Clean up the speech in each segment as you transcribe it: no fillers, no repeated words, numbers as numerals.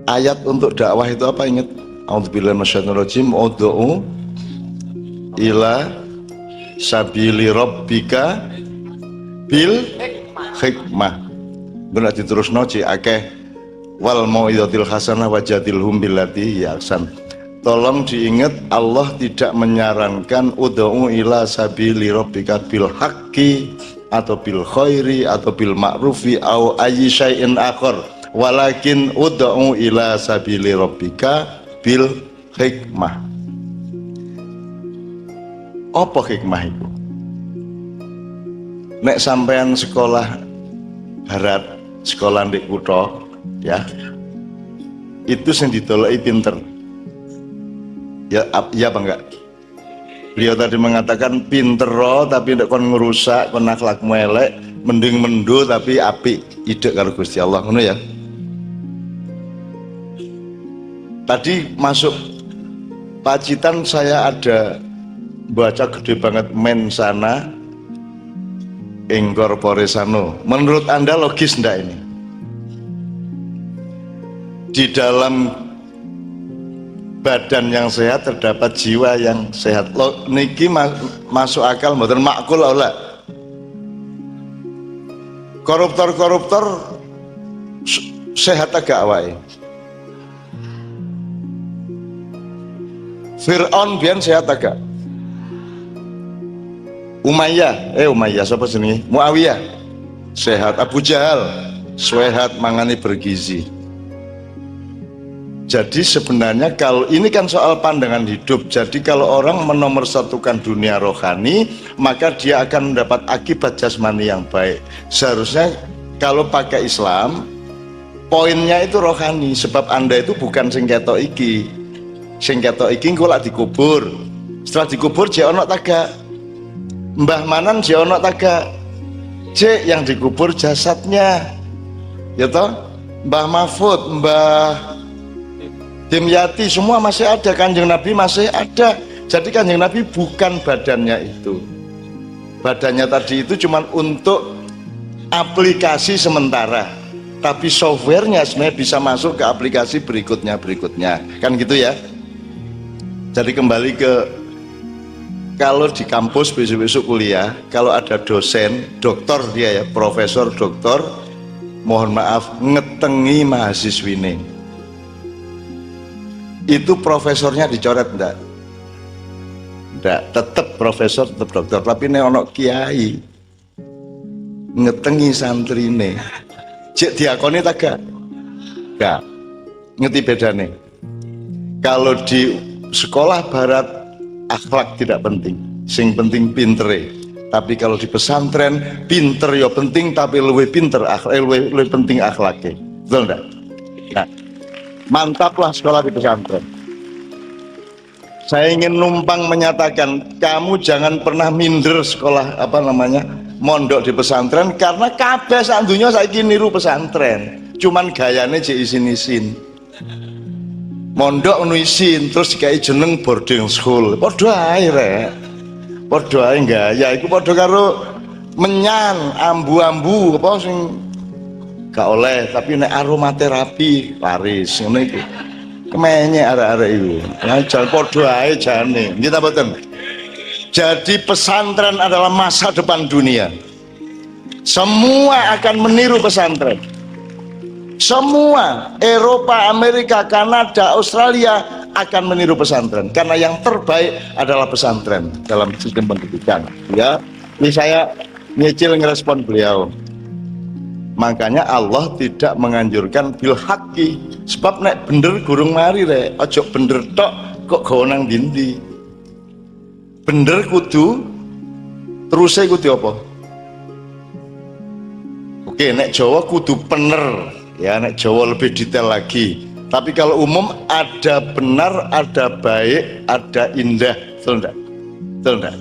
ayat untuk dakwah itu apa, ingat? A'udzubillahi minasyaitonirrajim, ud'u ila sabili rabbika bil hikmah. Benar diterusno ci akeh wal mau'izatil hasanah wajadilhum billati hiya ahsan. Tolong diingat, Allah tidak menyarankan ud'u ila sabili rabbika bil haqqi atau bil khairi atau bil ma'rufi au ayyi syai'in akhar, walakin ud'u ila sabili rabbika bil hikmah. Apa hikmah itu? Nek sampean sekolah barat, sekolah di kutha ya, itu sing ditoloki pinter. Ya apa enggak? Beliau tadi mengatakan pinter tapi ndak kon ngerusak, kon akhlakmu elek, mending mendo tapi apik, idek karo Gusti Allah, ngono ya. Tadi masuk Pacitan saya ada baca gede banget mensana incorpore sano. Menurut Anda logis ndak ini? Di dalam badan yang sehat terdapat jiwa yang sehat. Niki masuk akal mboten, makul ora. Koruptor sehat agak awake. Fir'aun biyen sehat agak. Umayyah siapa sini? Muawiyah sehat. Abu Jahal sehat, mangane bergizi. Jadi sebenarnya kalau ini kan soal pandangan hidup. Jadi kalau orang menomorsatukan dunia rohani, maka dia akan mendapat akibat jasmani yang baik. Seharusnya kalau pakai Islam, poinnya itu rohani. Sebab Anda itu bukan sing ketok iki. Sing ketok iki engko lak dikubur. Setelah dikubur jek ono tagak. Mbah Manan jek ono tagak. Jek yang dikubur jasadnya. Ya toh? Mbah Mahfud, Mbah Dimyati semua masih ada, Kanjeng Nabi masih ada. Jadi Kanjeng Nabi bukan badannya itu. Badannya tadi itu cuma untuk aplikasi sementara. Tapi softwarenya sebenarnya bisa masuk ke aplikasi berikutnya. Kan gitu ya. Jadi kembali ke, kalau di kampus besok-besok kuliah, kalau ada dosen, doktor dia ya, profesor, doktor, mohon maaf, ngetengi mahasiswine. Itu profesornya dicoret enggak? Enggak, tetap profesor, tetap dokter. Tapi ini ono kiai ngetengi santrine, cek diakoni tak gak? Ngerti bedane? Kalau di sekolah barat akhlak tidak penting, sing penting pintere. Tapi kalau di pesantren pinter ya penting, tapi lebih pinter lebih penting akhlaknya. Betul enggak? Nah, mantaplah sekolah di pesantren. Saya ingin numpang menyatakan, kamu jangan pernah minder sekolah mondok di pesantren, karena kabeh sak donya saiki niru pesantren. Cuman gayane jek isin-isin. Mondok nu isin terus dikai jeneng boarding school. Padha ae rek. Padha ae gaya iku padha karo menyan, ambu-ambu apa sing gak oleh, tapi nek aromaterapi laris ngono iku. Kemenye arek-arek iku. Jan padha ae jane. Nggih ta mboten? Jadi pesantren adalah masa depan dunia. Semua akan meniru pesantren. Semua Eropa, Amerika, Kanada, Australia akan meniru pesantren, karena yang terbaik adalah pesantren dalam sistem pendidikan. Ya, ini saya nyicil ngerespon beliau. Makanya Allah tidak menganjurkan bil haqqi, sebab nek bener gurung mari rek, ojo bener tok kok gawe nang ndi. Bener kudu terus kudu apa? Oke, nek Jawa kudu bener, ya nek Jawa lebih detail lagi. Tapi kalau umum ada benar, ada baik, ada indah, betul enggak? Betul enggak?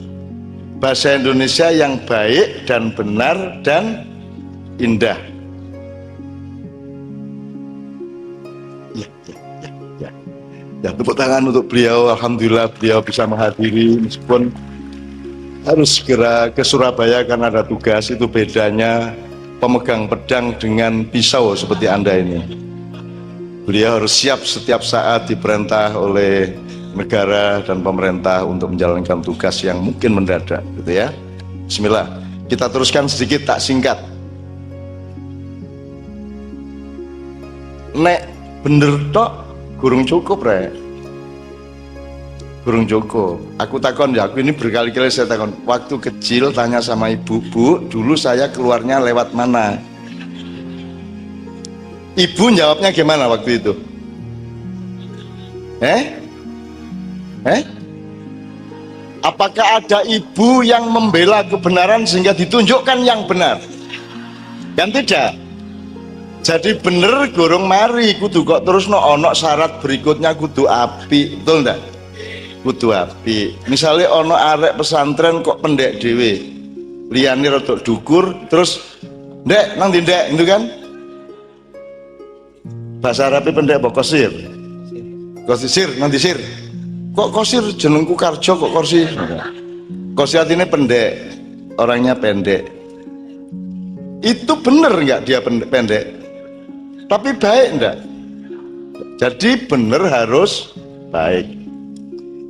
Bahasa Indonesia yang baik dan benar dan indah. Ya, tepuk tangan untuk beliau. Alhamdulillah beliau bisa menghadiri, meskipun harus segera ke Surabaya karena ada tugas. Itu bedanya pemegang pedang dengan pisau seperti Anda ini. Beliau harus siap setiap saat diperintah oleh negara dan pemerintah untuk menjalankan tugas yang mungkin mendadak, gitu ya. Bismillah, kita teruskan sedikit, tak singkat. Nek bener tok gurung cukup rek, gurung cukup. Aku takon ya, aku ini berkali-kali saya takon. Waktu kecil tanya sama ibu, bu, dulu saya keluarnya lewat mana? Ibu jawabnya gimana waktu itu? Apakah ada ibu yang membela kebenaran sehingga ditunjukkan yang benar? Kan tidak. Jadi bener gorong mari kudu kok terus ono syarat berikutnya kudu api, betul enggak? Kudu api. Misalnya ono arek pesantren kok pendek dewe, liyane rada dukur, terus ndek nang ndi ndek itu kan? Bahasa Arabnya pendek apa kosir? Kosir, nanti sir. Kok kosir jenengku Karjo kok kosir? Kosir artinya pendek, orangnya pendek. Itu bener nggak dia pendek? Tapi baik enggak? Jadi bener harus baik.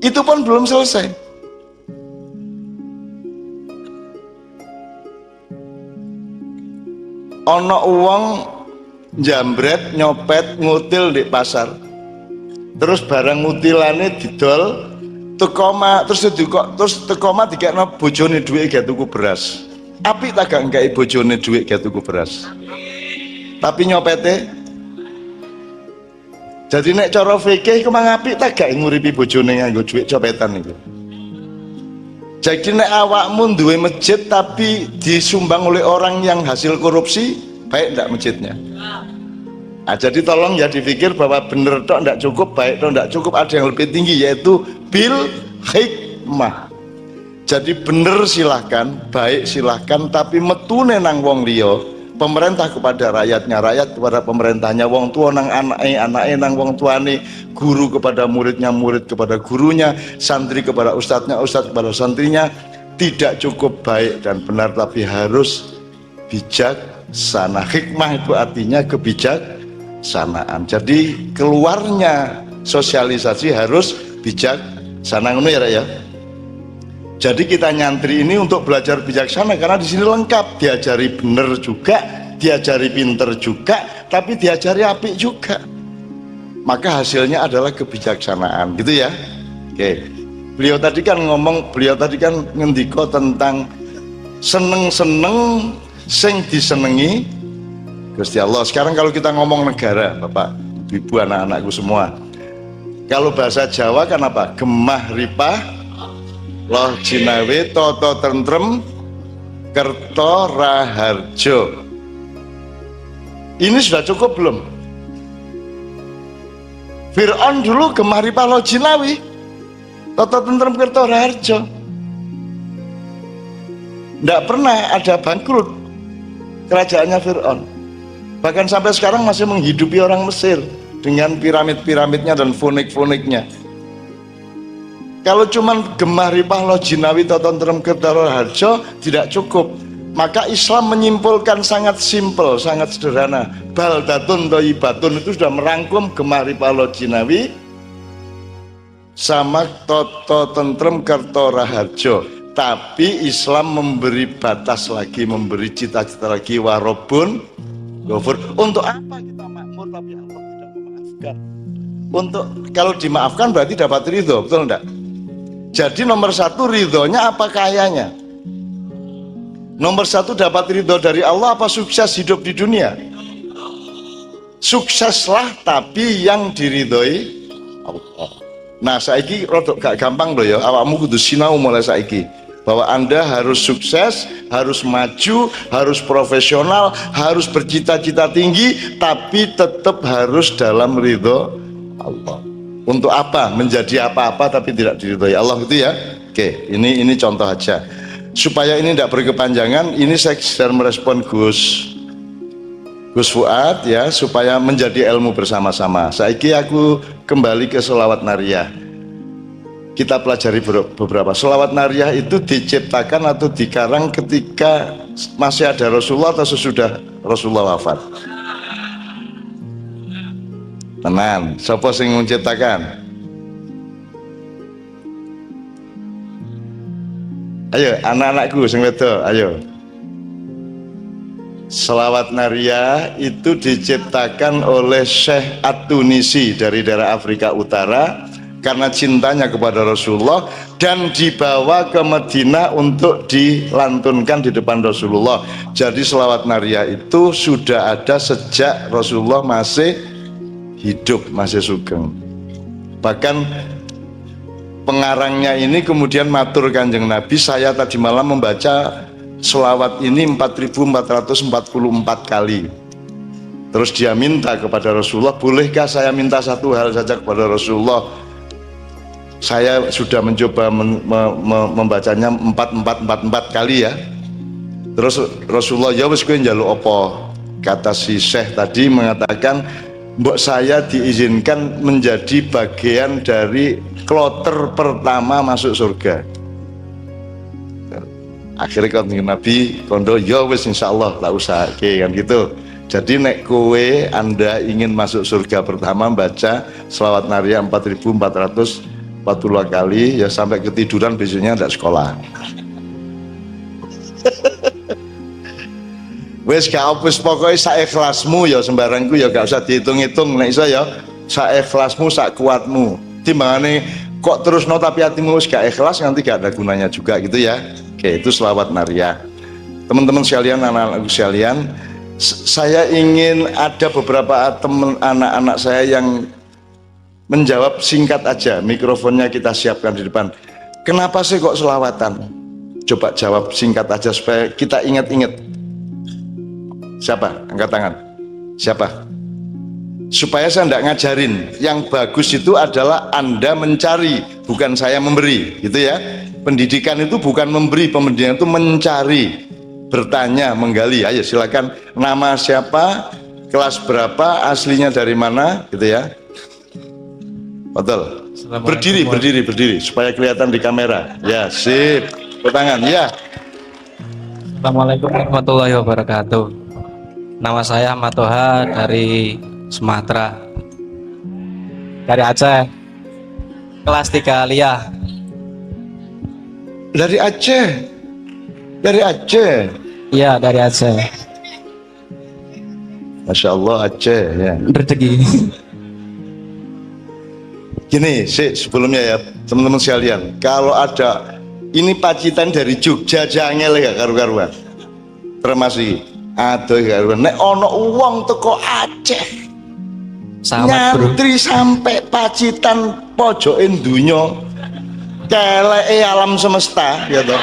Itu pun belum selesai. Ono uang jambret nyopet ngutil di pasar, terus barang mutilane didol tekoma, terus tekoma dikekno bojone duit gak tuku beras. Apik tak gak ngkai bojone duit gak tuku beras, tapi nyopete. Jadi nek cara fikih kemang apik tak gak nguripi bojone nganggo duit copetan itu. Jadi nek awakmu duwe masjid tapi disumbang oleh orang yang hasil korupsi, baik ndak masjidnya? Nah, jadi tolong ya dipikir bahwa bener tok ndak cukup, baik tok ndak cukup, ada yang lebih tinggi yaitu bil hikmah. Jadi bener silahkan, baik silahkan, tapi metune nang wong liya, pemerintah kepada rakyatnya, rakyat kepada pemerintahnya, wong tua nang anake nang wong tuane, guru kepada muridnya, murid kepada gurunya, santri kepada ustadznya, ustadz kepada santrinya. Tidak cukup baik dan benar, tapi harus bijaksana. Hikmah itu artinya kebijaksanaan. Jadi keluarnya sosialisasi harus bijaksana, ngono ya, ya. Jadi kita nyantri ini untuk belajar bijaksana karena di sini lengkap, diajari bener juga, diajari pinter juga, tapi diajari apik juga. Maka hasilnya adalah kebijaksanaan, gitu ya. Oke. Beliau tadi kan ngendiko tentang seneng-seneng sing disenengi Gusti Allah. Sekarang kalau kita ngomong negara, Bapak, Ibu, anak-anakku semua, kalau bahasa Jawa kan apa? Gemah ripah loh jinawi toto tentrem kerto raharjo. Ini sudah cukup belum? Fir'aun dulu gemah ripah loh jinawi toto tentrem kerto raharjo, tidak pernah ada bangkrut kerajaannya Fir'aun. Bahkan sampai sekarang masih menghidupi orang Mesir dengan piramid-piramidnya dan fonik-foniknya. Kalau cuman gemah ripah loh jinawi totontrem kertaro harjo tidak cukup. Maka Islam menyimpulkan sangat simpel, sangat sederhana. Baldatun thayyibatun itu sudah merangkum gemah ripah loh jinawi sama totontrem kertaro harjo. Tapi Islam memberi batas lagi, memberi cita-cita lagi, warobun gofur. Untuk apa kita makmur tapi Allah tidak memaafkan? Untuk kalau dimaafkan berarti dapat ridho, betul enggak? Jadi nomor satu ridhonya apa kayanya? Nomor satu dapat ridho dari Allah apa sukses hidup di dunia? Sukseslah tapi yang diridhoi Allah. Nah saiki rodok gak gampang loh ya, awakmu kudu sinau mulai saiki bahwa Anda harus sukses, harus maju, harus profesional, harus bercita-cita tinggi, tapi tetap harus dalam ridho Allah. Untuk apa? Menjadi apa-apa tapi tidak diridhoi Allah, gitu ya. Oke, ini contoh aja. Supaya ini tidak berkepanjangan, ini saya sedang merespon Gus Fuad ya, supaya menjadi ilmu bersama-sama. Saiki aku kembali ke sholawat nariyah. Kita pelajari beberapa. Sholawat nariyah itu diciptakan atau dikarang ketika masih ada Rasulullah atau sesudah Rasulullah wafat? Tenan, sapa sing menciptakan? Ayo, anak-anakku sing wedok, ayo. Selawat Nariyah itu diciptakan oleh Syekh At-Tunisi dari daerah Afrika Utara karena cintanya kepada Rasulullah dan dibawa ke Madinah untuk dilantunkan di depan Rasulullah. Jadi selawat Nariyah itu sudah ada sejak Rasulullah masih hidup, masih sugeng. Bahkan pengarangnya ini kemudian matur Kanjeng Nabi, saya tadi malam membaca selawat ini 4444 kali. Terus dia minta kepada Rasulullah, bolehkah saya minta satu hal saja kepada Rasulullah? Saya sudah mencoba membacanya 4444 kali ya. Terus Rasulullah, ya wis kowe njaluk apa? Kata si Syekh tadi mengatakan, mbok saya diizinkan menjadi bagian dari kloter pertama masuk surga. Akhirnya Kanjeng Nabi kondo, ya wis insyaallah tak usah kan gitu. Jadi nek kowe Anda ingin masuk surga pertama baca selawat Nariyah 4440 kali ya sampai ketiduran, besoknya tidak sekolah. Wes gak opus pokoknya saikhlasmu ya, sembarangku ya gak usah dihitung-hitung, nek iso ya saikhlasmu sak kuatmu. Timbangane kok terus no tapi hatimu wis gak ikhlas nanti gak ada gunanya juga gitu ya. Oke, itu selawat Nariyah. Teman-teman sekalian, anak-anakku sekalian, saya ingin ada beberapa teman anak-anak saya yang menjawab singkat aja. Mikrofonnya kita siapkan di depan. Kenapa sih kok selawatan? Coba jawab singkat aja supaya kita ingat-ingat. Siapa? Angkat tangan. Siapa? Supaya saya tidak ngajarin. Yang bagus itu adalah Anda mencari, bukan saya memberi, gitu ya. Pendidikan itu bukan memberi, pendidikan itu mencari, bertanya, menggali. Ayo silakan, nama siapa, kelas berapa, aslinya dari mana, gitu ya. Betul. Berdiri supaya kelihatan di kamera. Ya, sip. Tangan, ya. Assalamualaikum warahmatullahi wabarakatuh. Nama saya Ahmad Toha dari Sumatera, dari Aceh, kelas 3 Aliyah. Dari Aceh. Iya, dari Aceh. Masya Allah, Aceh ya. Rezeki. Gini sih sebelumnya ya teman-teman sekalian, kalau ada ini Pacitan dari Jogja jangel ya karu-karuan, termasuk aduh karuan. Nek ono uang teko Aceh nyantri sampai Pacitan pojokin dunya keleke alam semesta ya toh,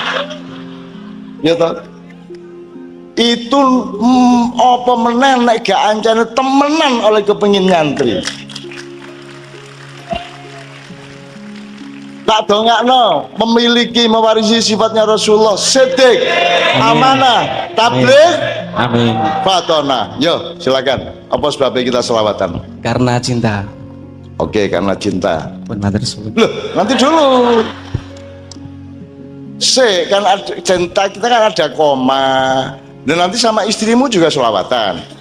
itu apa meneh nek gak ancane temenan oleh kepengin nyantri. Tak dongakno memiliki mewarisi sifatnya Rasulullah, siddiq, amanah, tabligh, amin. fatona. Yo silakan. Apa sebabnya kita selawatan? Karena cinta. Oke, karena cinta. Benar tersebut. Loh, nanti dulu. Kan ada, cinta kita kan ada koma. Dan nanti sama istrimu juga selawatan.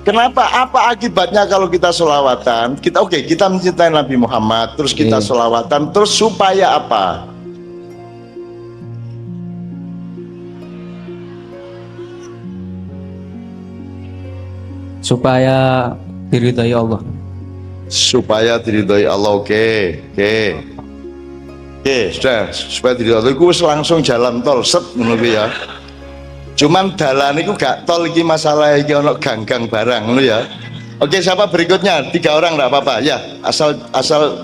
Kenapa? Apa akibatnya kalau kita selawatan? Kita mencintai Nabi Muhammad, terus kita selawatan, terus supaya apa? Supaya diridhai Allah. Supaya diridhai Allah. Oke, sudah. Supaya diridhai Allah, itu langsung jalan tol, set menunggu ya. Cuman dalan itu gak tol iki masalah iki ono ganggang barang ngono ya. Oke, siapa berikutnya? 3 orang enggak apa-apa. Ya, asal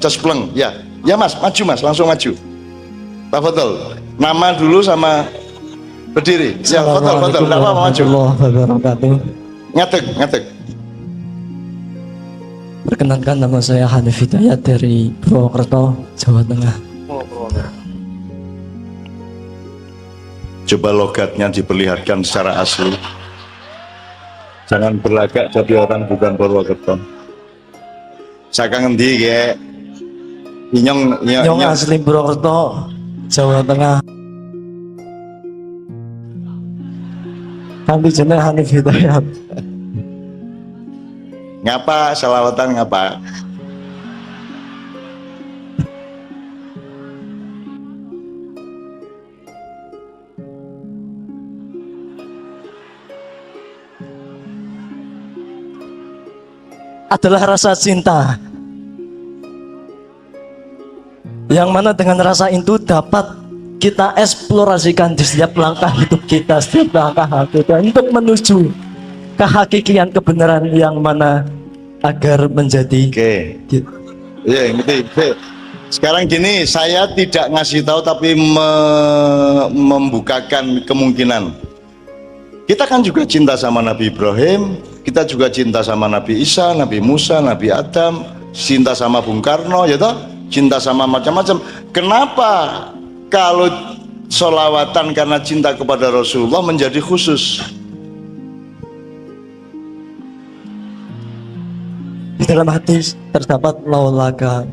cespleng. Ya. Ya Mas, maju Mas, langsung maju. Tafadhol. Nama dulu sama berdiri. Ya, foto. Enggak apa-apa maju. Ngadeg. Perkenalkan, nama saya Hanif Hidayat dari Purwokerto, Jawa Tengah. Coba logatnya diperlihatkan secara asli. Jangan berlagak jadi orang bukan Purwokerto. Saka ngendi ge? Inyong asli Purwokerto, Jawa Tengah. Kanthi jeneng Hanif Hidayat. Ngapa selawatan ngapa? Adalah rasa cinta yang mana dengan rasa itu dapat kita eksplorasikan di setiap langkah hidup kita, setiap langkah kita untuk menuju kehakikian kebenaran yang mana agar menjadi Oke. Ya, ngerti. Oke. Sekarang gini, saya tidak ngasih tahu tapi membukakan kemungkinan. Kita kan juga cinta sama Nabi Ibrahim, kita juga cinta sama Nabi Isa, Nabi Musa, Nabi Adam, cinta sama Bung Karno, ya toh? Cinta sama macam-macam. Kenapa kalau sholawatan karena cinta kepada Rasulullah menjadi khusus? Di dalam hati terdapat laulaka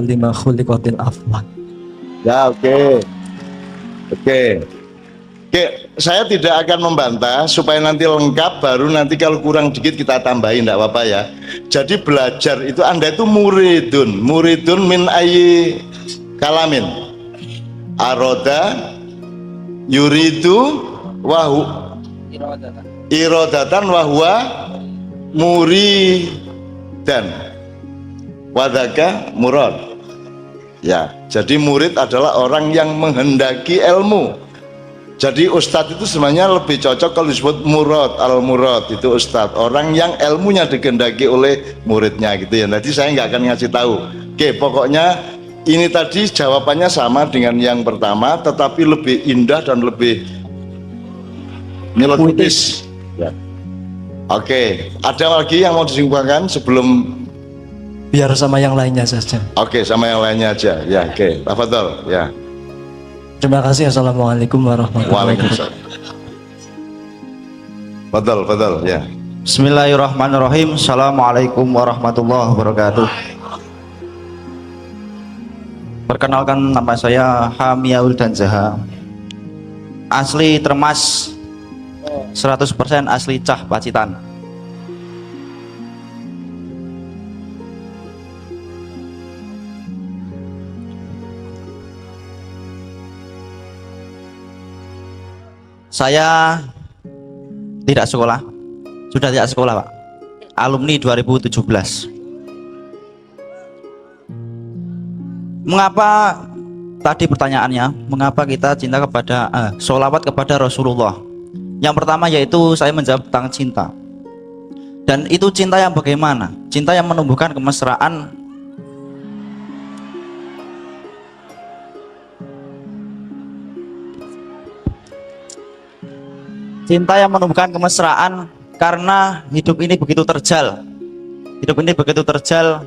lima khuliqatil afwan. Ya, oke. Oke. Oke, saya tidak akan membantah supaya nanti lengkap, baru nanti kalau kurang dikit kita tambahin, tidak apa-apa ya. Jadi belajar itu Anda itu muridun min ayyi kalamin. Aroda yuridu wahu irodatan wahwa muridan wadaka murad. Ya, jadi murid adalah orang yang menghendaki ilmu. Jadi ustadz itu sebenarnya lebih cocok kalau disebut murad, al-murad itu ustadz, orang yang ilmunya dikehendaki oleh muridnya gitu ya. Nanti saya nggak akan ngasih tahu. Oke, pokoknya ini tadi jawabannya sama dengan yang pertama, tetapi lebih indah dan lebih melodis. Ya. Oke, ada lagi yang mau disimpulkan sebelum? Biar sama yang lainnya saja. Oke, sama yang lainnya aja. Ya, oke, tafadhol. Ya. Terima kasih. Assalamualaikum warahmatullahi wabarakatuh. Betul, ya. Bismillahirrahmanirrahim. Assalamualaikum warahmatullahi wabarakatuh. Perkenalkan, nama saya Hamiaul Danzaha. Asli Termas, 100% asli Cah Pacitan. Saya tidak sekolah, sudah tidak sekolah Pak, alumni 2017. Mengapa, tadi pertanyaannya, mengapa kita cinta kepada sholawat kepada Rasulullah? Yang pertama yaitu saya menjawab tentang cinta. Dan itu cinta yang bagaimana? Cinta yang menumbuhkan kemesraan. Cinta yang menumbuhkan kemesraan karena hidup ini begitu terjal. Hidup ini begitu terjal,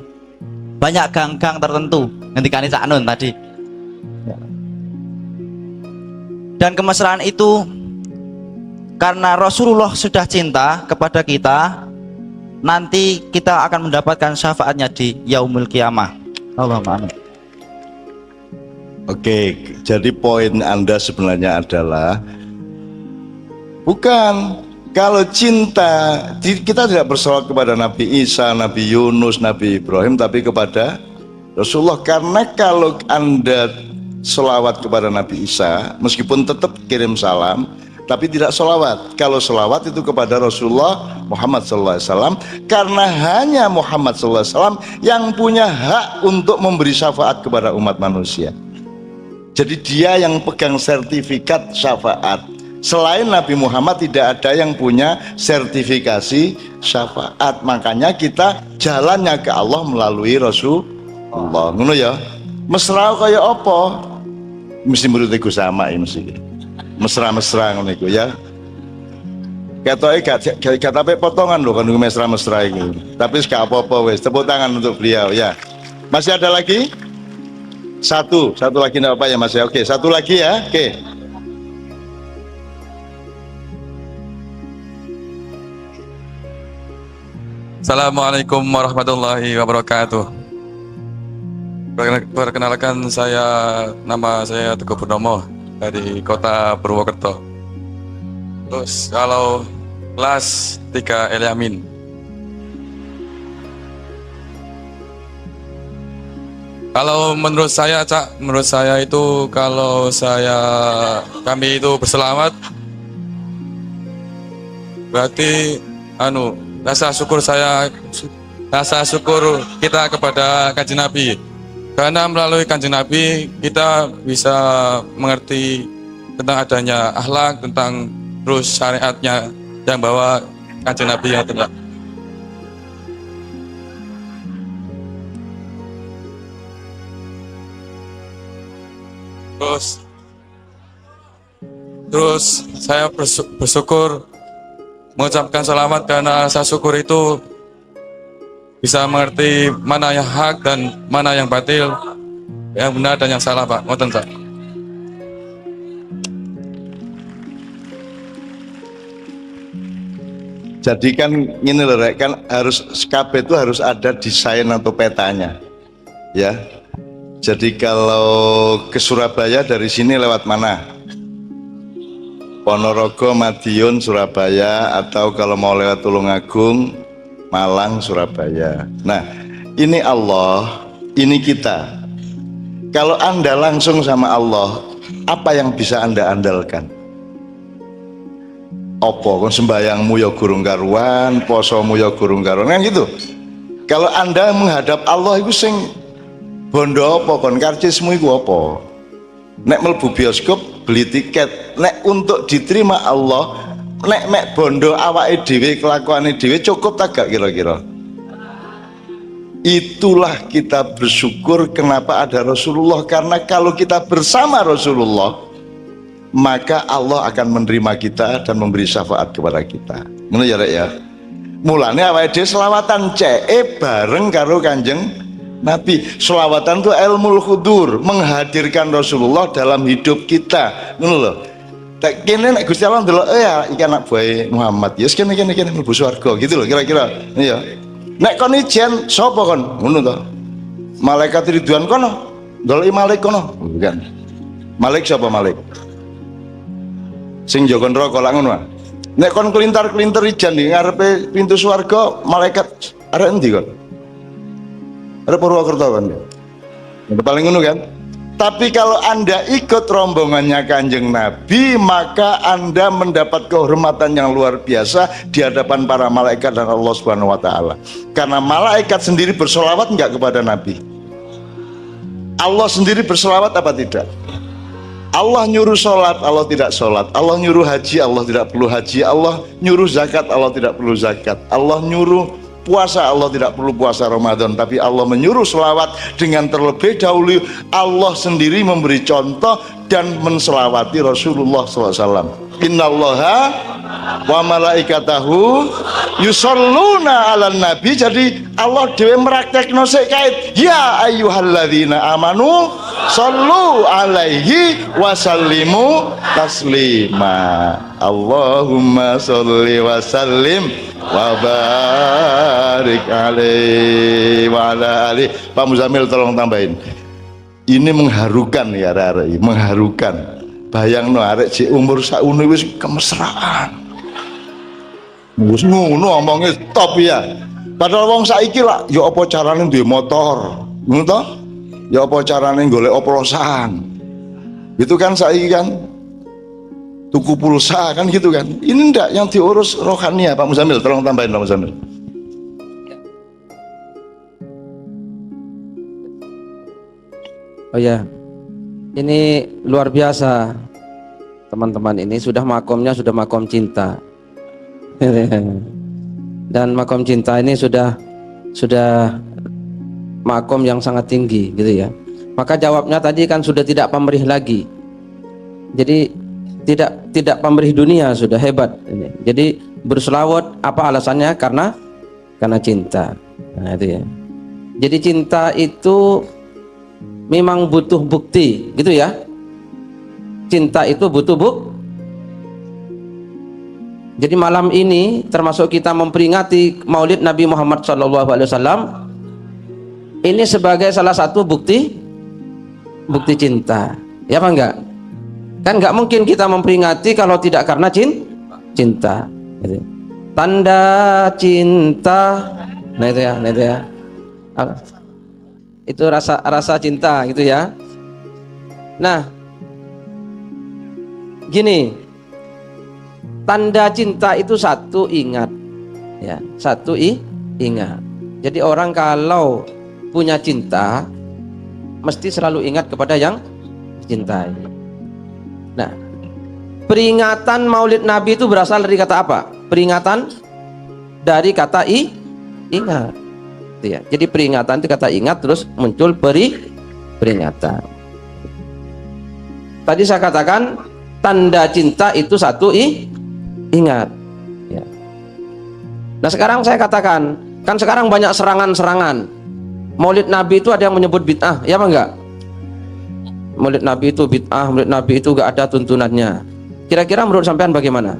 banyak gang-gang tertentu. Ngendikane Cak Nun tadi. Dan kemesraan itu karena Rasulullah sudah cinta kepada kita, nanti kita akan mendapatkan syafaatnya di yaumul kiamah. Allahumma amin. Oke, jadi poin Anda sebenarnya adalah bukan kalau cinta, kita tidak bersolawat kepada Nabi Isa, Nabi Yunus, Nabi Ibrahim, tapi kepada Rasulullah. Karena kalau Anda solawat kepada Nabi Isa, meskipun tetap kirim salam, tapi tidak solawat. Kalau solawat itu kepada Rasulullah Muhammad SAW, karena hanya Muhammad SAW yang punya hak untuk memberi syafaat kepada umat manusia. Jadi dia yang pegang sertifikat syafaat. Selain Nabi Muhammad tidak ada yang punya sertifikasi syafaat. Makanya kita jalannya ke Allah melalui Rasulullah. Ngono ya. Mesra kaya apa? Mesti menurutku sama ya mesti. Mesra-mesra ngono iku ya. Katoke gak tapi potongan loh kan mesra-mesra itu. Tapi gak apa-apa wis. Tepuk tangan untuk beliau ya. Masih ada lagi? Satu lagi enggak apa ya Mas ya. Oke, satu lagi ya. Oke. Assalamualaikum warahmatullahi wabarakatuh. Perkenalkan nama saya Teguh Purnomo dari kota Purwokerto. Terus kalau kelas 3 Eliamin. Kalau menurut saya, Cak, menurut saya itu kalau kami itu berselawat berarti rasa syukur kita kepada Kanjeng Nabi. Karena melalui Kanjeng Nabi kita bisa mengerti tentang adanya akhlak, tentang terus syariatnya yang bawa Kanjeng Nabi yang tegak. Terus saya bersyukur mengucapkan salawat karena rasa syukur itu bisa mengerti mana yang hak dan mana yang batil, yang benar dan yang salah, Pak. Ngoten, Pak. Jadi kan ini loh, Rek, kan harus SKP itu harus ada desain atau petanya, ya. Jadi kalau ke Surabaya dari sini lewat mana? Ponorogo, Madiun, Surabaya, atau kalau mau lewat Tulungagung, Malang, Surabaya. Nah, ini Allah, ini kita. Kalau Anda langsung sama Allah, apa yang bisa Anda andalkan? Opo kon sembayangmu ya gurung karuan, posomu ya gurung karuan, kan gitu. Kalau Anda menghadap Allah itu sing bondo apa kon karcismu iku apa? Nek mlebu bioskop beli tiket, nek untuk diterima Allah, nek mek bondo awake dhewe kelakuane dhewe cukup tak gak kira-kira? Itulah kita bersyukur kenapa ada Rasulullah, karena kalau kita bersama Rasulullah maka Allah akan menerima kita dan memberi syafaat kepada kita. Ngono ya, Rek ya. Mulane awake dhewe selawatan ceke bareng karo Kanjeng Nabi. Selawatan itu ilmul hudur, menghadirkan Rasulullah dalam hidup kita. Ngono lho. Tak kene nek Gusti Allah ndelok ya iki anak buah Muhammad. Ya kene mlebu swarga gitu loh kira-kira. Iya. Nek kon ijen sapa kon? Ngono to. Malaikat Ridwan kono. Ndeloki Malik kono. Bukan. Malik sapa Malik? Sing jaga neraka lak ngono. Nek kon kelintar-kelinter ijan di ngarepe pintu swarga, malaikat arek endi kon? Arep Purwokerto kan. Paling ngono kan. Tapi kalau Anda ikut rombongannya Kanjeng Nabi, maka Anda mendapat kehormatan yang luar biasa di hadapan para malaikat dan Allah Subhanahu wa taala. Karena malaikat sendiri bersolawat enggak kepada Nabi? Allah sendiri bersolawat apa tidak? Allah nyuruh sholat, Allah tidak sholat. Allah nyuruh haji, Allah tidak perlu haji. Allah nyuruh zakat, Allah tidak perlu zakat. Allah nyuruh puasa, Allah tidak perlu puasa Ramadan. Tapi Allah menyuruh sholawat dengan terlebih dahulu Allah sendiri memberi contoh dan menselawati Rasulullah SAW. Innallaha wa malaikatahu yusholluna ala nabi. Jadi Allah dewe meraktekno sik kait ya ayyuhalladzina amanu shollu alaihi wasallimu taslima. Allahumma sholli wa sallim wa barik alaihi wa ala alihi. Pak Muzamil tolong tambahin. Ini mengharukan ya, arek, mengharukan. Bayangno arek si umur saune wis kemesraan. Wis ngono omonge top ya. Padahal wong saiki lah ya apa carane duwe motor. Ngono to? Ya apa carane golek oplosan. Itu kan saiki kan tuku pulsa kan gitu kan. Ini ndak yang diurus rohania. Pak Muzamil tolong tambahin Pak Muzamil. Oh ya, ini luar biasa teman-teman, ini sudah makomnya sudah makom cinta. Dan makom cinta ini sudah makom yang sangat tinggi gitu ya. Maka jawabnya tadi kan sudah tidak pamrih lagi. Jadi tidak pamrih dunia, sudah hebat ini. Jadi berselawat apa alasannya? Karena cinta. Nah, itu ya. Jadi cinta itu memang butuh bukti gitu ya. Cinta itu butuh bukti. Jadi malam ini termasuk kita memperingati Maulid Nabi Muhammad SAW, ini sebagai salah satu bukti cinta. Ya apa enggak? Kan enggak mungkin kita memperingati kalau tidak karena cinta. Gitu. Tanda cinta. Nah itu ya. Itu rasa cinta gitu ya. Nah, gini, tanda cinta itu satu, ingat ya, satu ingat. Jadi orang kalau punya cinta mesti selalu ingat kepada yang dicintai. Nah, peringatan Maulid Nabi itu berasal dari kata apa? Peringatan dari kata ingat. Ya. Jadi peringatan itu kata ingat, terus muncul peringatan. Tadi saya katakan tanda cinta itu satu ingat. Ya. Nah sekarang saya katakan, kan sekarang banyak serangan-serangan. Maulid Nabi itu ada yang menyebut bid'ah, ya apa enggak? Maulid Nabi itu bid'ah, Maulid Nabi itu enggak ada tuntunannya. Kira-kira menurut sampean bagaimana?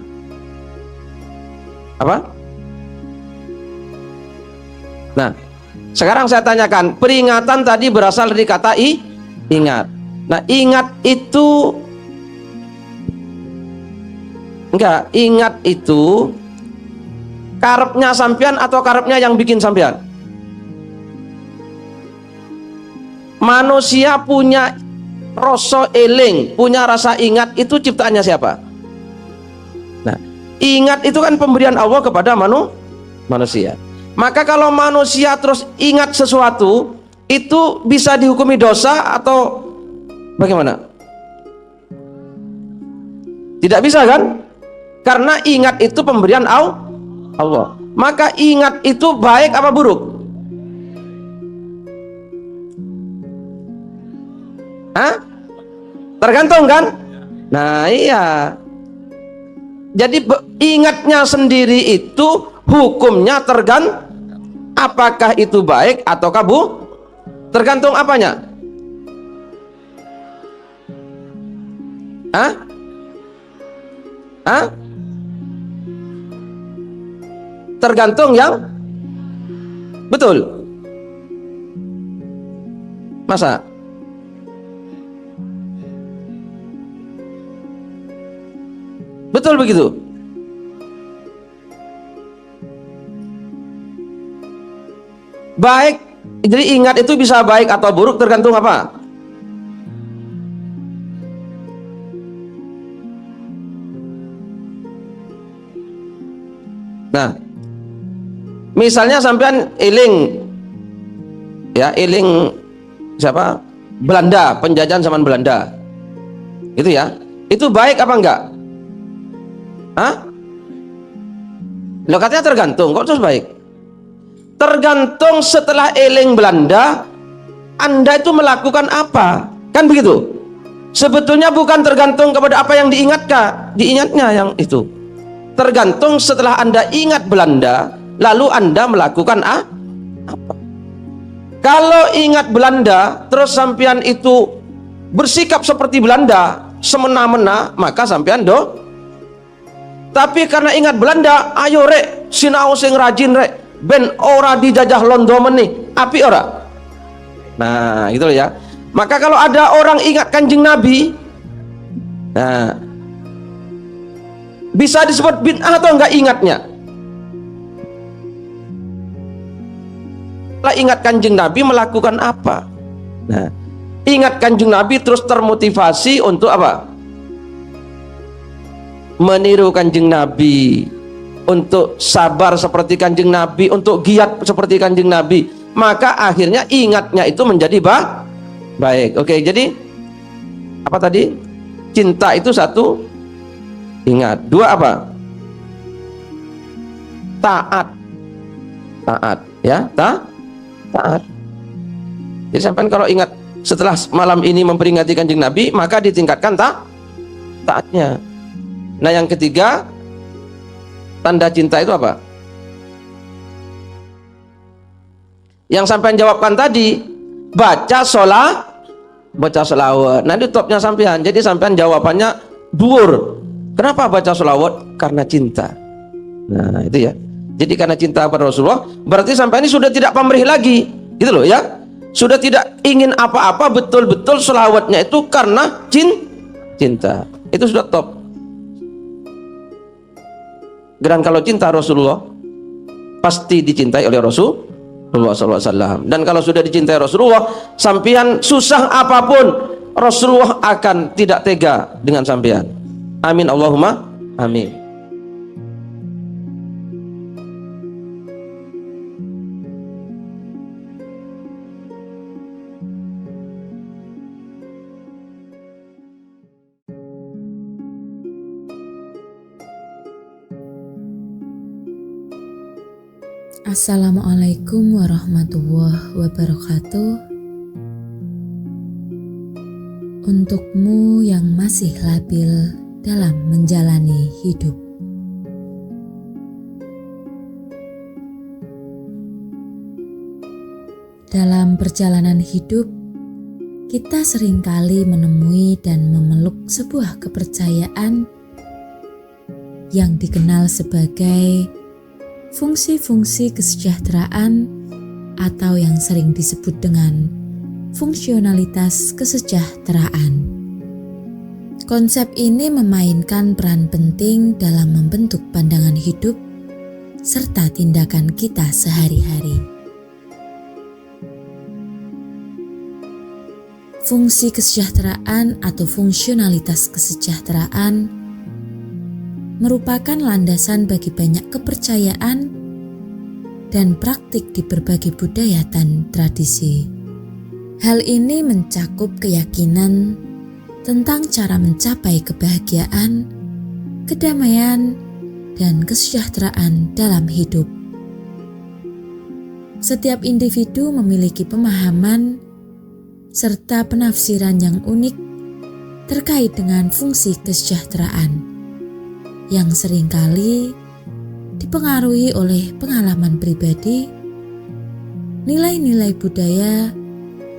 Apa? Nah, sekarang saya tanyakan, peringatan tadi berasal dari kata ingat. Nah, ingat itu ingat itu karepnya sampean atau karepnya yang bikin sampean? Manusia punya rasa eling, punya rasa ingat, itu ciptaannya siapa? Nah, ingat itu kan pemberian Allah kepada manusia. Maka kalau manusia terus ingat sesuatu, itu bisa dihukumi dosa atau bagaimana? Tidak bisa kan? Karena ingat itu pemberian Allah. Maka ingat itu baik apa buruk? Hah? Tergantung kan? Nah iya. Jadi ingatnya sendiri itu hukumnya apakah itu baik atau tergantung apanya? Hah? Hah? Tergantung yang betul. Masa? Betul begitu? Baik, jadi ingat itu bisa baik atau buruk tergantung apa? Nah, misalnya sampean eling, ya eling siapa? Belanda, penjajahan zaman Belanda, itu ya, itu baik apa enggak? Hah? Lo katanya tergantung, kok terus baik? Tergantung setelah eling Belanda, Anda itu melakukan apa? Kan begitu? Sebetulnya bukan tergantung kepada apa yang diingatnya yang itu. Tergantung setelah Anda ingat Belanda, lalu Anda melakukan apa? Kalau ingat Belanda, terus sampean itu bersikap seperti Belanda, semena-mena, maka sampean Tapi karena ingat Belanda, ayo rek, sinau sing rajin rek, ben ora dijajah londo meneh, api ora. Nah, gitu ya. Maka kalau ada orang ingat Kanjeng Nabi, nah, bisa disebut bid'ah atau enggak ingatnya? Lah ingat Kanjeng Nabi melakukan apa? Nah, ingat Kanjeng Nabi terus termotivasi untuk apa? Meniru Kanjeng Nabi, untuk sabar seperti Kanjeng Nabi, untuk giat seperti Kanjeng Nabi, maka akhirnya ingatnya itu menjadi baik. Oke, jadi apa tadi? Cinta itu satu, ingat. Dua apa? Taat ya, taat. Jadi sampai kalau ingat setelah malam ini memperingati Kanjeng Nabi, maka ditingkatkan taatnya. Nah yang ketiga, tanda cinta itu apa? Yang sampean jawabkan tadi, baca sholawat. Nah itu topnya sampean. Jadi sampean jawabannya dhuwur. Kenapa baca sholawat? Karena cinta. Nah itu ya. Jadi karena cinta pada Rasulullah, berarti sampean ini sudah tidak pamrih lagi, gitu loh ya. Sudah tidak ingin apa-apa, betul-betul sholawatnya itu karena cinta. Itu sudah top. Dan kalau cinta Rasulullah, pasti dicintai oleh Rasulullah SAW. Dan kalau sudah dicintai Rasulullah, sampian susah apapun, Rasulullah akan tidak tega dengan sampian. Amin Allahumma amin. Assalamualaikum warahmatullahi wabarakatuh. Untukmu yang masih labil dalam menjalani hidup, dalam perjalanan hidup, kita seringkali menemui dan memeluk sebuah kepercayaan yang dikenal sebagai fungsi-fungsi kesejahteraan atau yang sering disebut dengan fungsionalitas kesejahteraan. Konsep ini memainkan peran penting dalam membentuk pandangan hidup serta tindakan kita sehari-hari. Fungsi kesejahteraan atau fungsionalitas kesejahteraan merupakan landasan bagi banyak kepercayaan dan praktik di berbagai budaya dan tradisi. Hal ini mencakup keyakinan tentang cara mencapai kebahagiaan, kedamaian, dan kesejahteraan dalam hidup. Setiap individu memiliki pemahaman serta penafsiran yang unik terkait dengan fungsi kesejahteraan yang seringkali dipengaruhi oleh pengalaman pribadi, nilai-nilai budaya,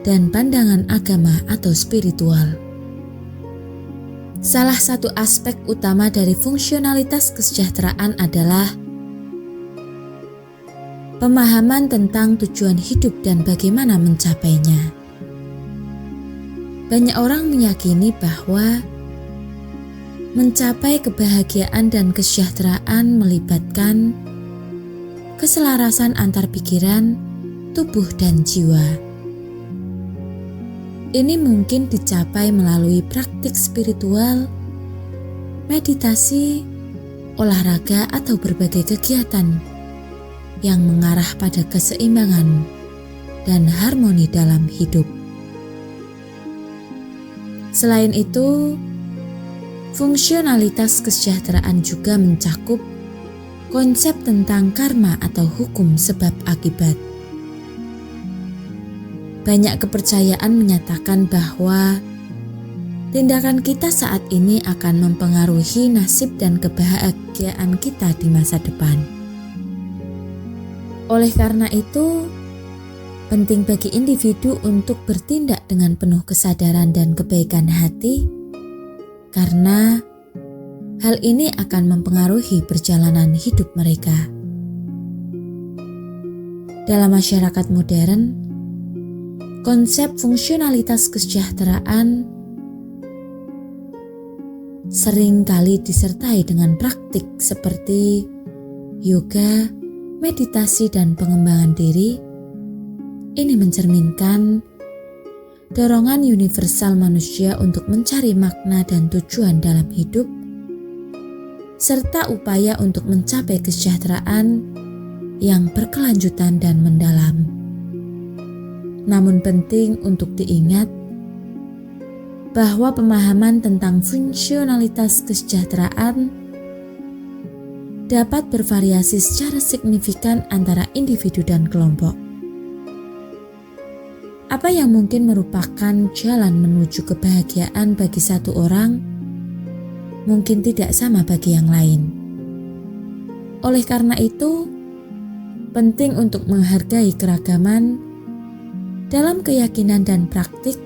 dan pandangan agama atau spiritual. Salah satu aspek utama dari fungsionalitas kesejahteraan adalah pemahaman tentang tujuan hidup dan bagaimana mencapainya. Banyak orang meyakini bahwa mencapai kebahagiaan dan kesejahteraan melibatkan keselarasan antar pikiran, tubuh, dan jiwa. Ini mungkin dicapai melalui praktik spiritual, meditasi, olahraga, atau berbagai kegiatan yang mengarah pada keseimbangan dan harmoni dalam hidup. Selain itu, fungsionalitas kesejahteraan juga mencakup konsep tentang karma atau hukum sebab akibat. Banyak kepercayaan menyatakan bahwa tindakan kita saat ini akan mempengaruhi nasib dan kebahagiaan kita di masa depan. Oleh karena itu, penting bagi individu untuk bertindak dengan penuh kesadaran dan kebaikan hati, karena hal ini akan mempengaruhi perjalanan hidup mereka. Dalam masyarakat modern, konsep fungsionalitas kesejahteraan sering kali disertai dengan praktik seperti yoga, meditasi, dan pengembangan diri. Ini mencerminkan dorongan universal manusia untuk mencari makna dan tujuan dalam hidup, serta upaya untuk mencapai kesejahteraan yang berkelanjutan dan mendalam. Namun penting untuk diingat bahwa pemahaman tentang fungsionalitas kesejahteraan dapat bervariasi secara signifikan antara individu dan kelompok. Apa yang mungkin merupakan jalan menuju kebahagiaan bagi satu orang, mungkin tidak sama bagi yang lain. Oleh karena itu, penting untuk menghargai keragaman dalam keyakinan dan praktik,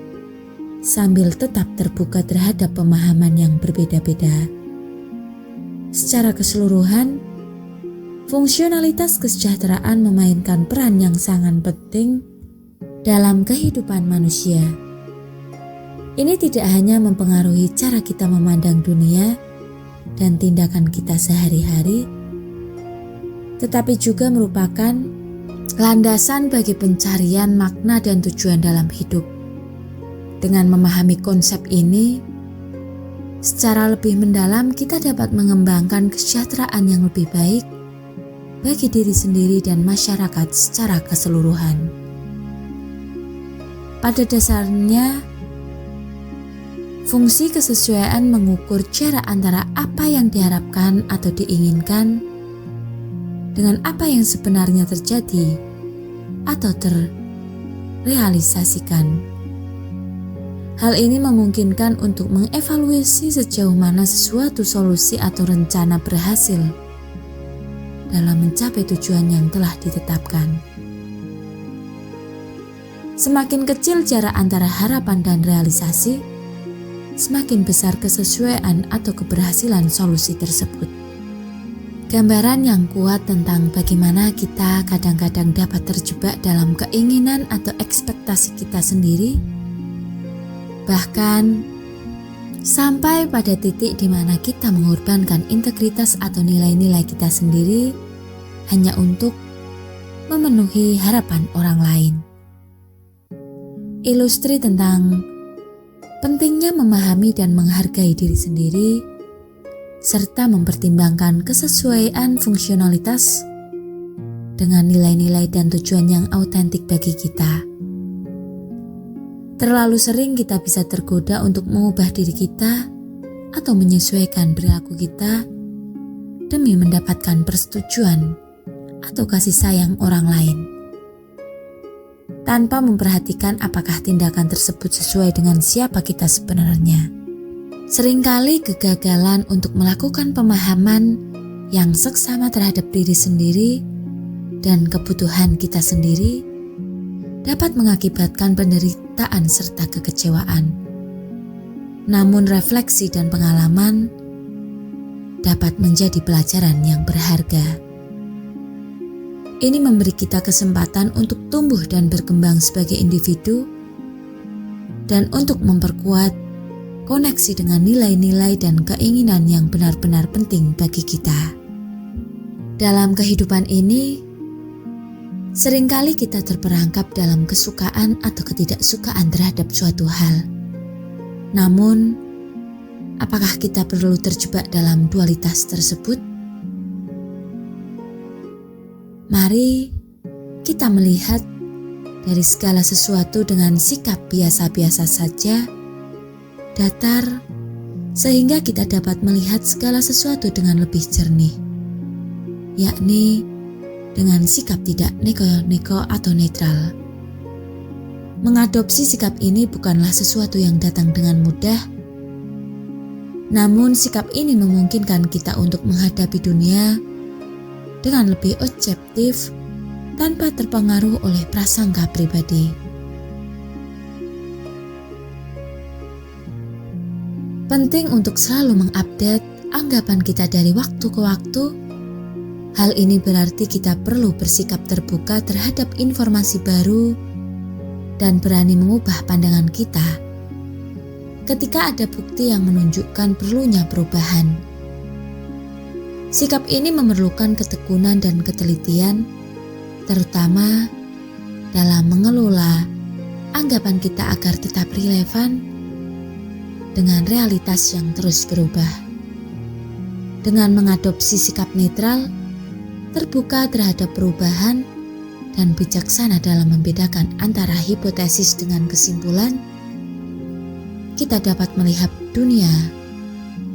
sambil tetap terbuka terhadap pemahaman yang berbeda-beda. Secara keseluruhan, fungsionalitas kesejahteraan memainkan peran yang sangat penting dalam kehidupan manusia. Ini tidak hanya mempengaruhi cara kita memandang dunia dan tindakan kita sehari-hari, tetapi juga merupakan landasan bagi pencarian makna dan tujuan dalam hidup. Dengan memahami konsep ini, secara lebih mendalam kita dapat mengembangkan kesejahteraan yang lebih baik bagi diri sendiri dan masyarakat secara keseluruhan. Pada dasarnya, fungsi kesesuaian mengukur jarak antara apa yang diharapkan atau diinginkan dengan apa yang sebenarnya terjadi atau terrealisasikan. Hal ini memungkinkan untuk mengevaluasi sejauh mana sesuatu solusi atau rencana berhasil dalam mencapai tujuan yang telah ditetapkan. Semakin kecil jarak antara harapan dan realisasi, semakin besar kesesuaian atau keberhasilan solusi tersebut. Gambaran yang kuat tentang bagaimana kita kadang-kadang dapat terjebak dalam keinginan atau ekspektasi kita sendiri, bahkan sampai pada titik di mana kita mengorbankan integritas atau nilai-nilai kita sendiri hanya untuk memenuhi harapan orang lain. Ilustri tentang pentingnya memahami dan menghargai diri sendiri serta mempertimbangkan kesesuaian fungsionalitas dengan nilai-nilai dan tujuan yang autentik bagi kita. Terlalu sering kita bisa tergoda untuk mengubah diri kita atau menyesuaikan perilaku kita demi mendapatkan persetujuan atau kasih sayang orang lain, tanpa memperhatikan apakah tindakan tersebut sesuai dengan siapa kita sebenarnya. Seringkali kegagalan untuk melakukan pemahaman yang seksama terhadap diri sendiri dan kebutuhan kita sendiri dapat mengakibatkan penderitaan serta kekecewaan. Namun refleksi dan pengalaman dapat menjadi pelajaran yang berharga. Ini memberi kita kesempatan untuk tumbuh dan berkembang sebagai individu dan untuk memperkuat koneksi dengan nilai-nilai dan keinginan yang benar-benar penting bagi kita. Dalam kehidupan ini, seringkali kita terperangkap dalam kesukaan atau ketidaksukaan terhadap suatu hal. Namun, apakah kita perlu terjebak dalam dualitas tersebut? Mari kita melihat dari segala sesuatu dengan sikap biasa-biasa saja, datar, sehingga kita dapat melihat segala sesuatu dengan lebih jernih, yakni dengan sikap tidak neko-neko atau netral. Mengadopsi sikap ini bukanlah sesuatu yang datang dengan mudah, namun sikap ini memungkinkan kita untuk menghadapi dunia dengan lebih objektif tanpa terpengaruh oleh prasangka pribadi. Penting untuk selalu mengupdate anggapan kita dari waktu ke waktu. Hal ini berarti kita perlu bersikap terbuka terhadap informasi baru dan berani mengubah pandangan kita ketika ada bukti yang menunjukkan perlunya perubahan. Sikap ini memerlukan ketekunan dan ketelitian, terutama dalam mengelola anggapan kita agar tetap relevan dengan realitas yang terus berubah. Dengan mengadopsi sikap netral, terbuka terhadap perubahan, dan bijaksana dalam membedakan antara hipotesis dengan kesimpulan, kita dapat melihat dunia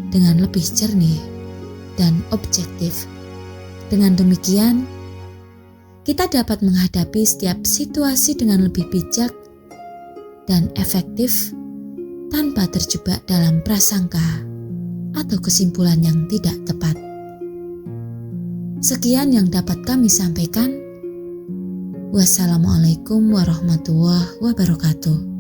dengan lebih jernih dan objektif. Dengan demikian, kita dapat menghadapi setiap situasi dengan lebih bijak dan efektif tanpa terjebak dalam prasangka atau kesimpulan yang tidak tepat. Sekian yang dapat kami sampaikan. Wassalamualaikum warahmatullahi wabarakatuh.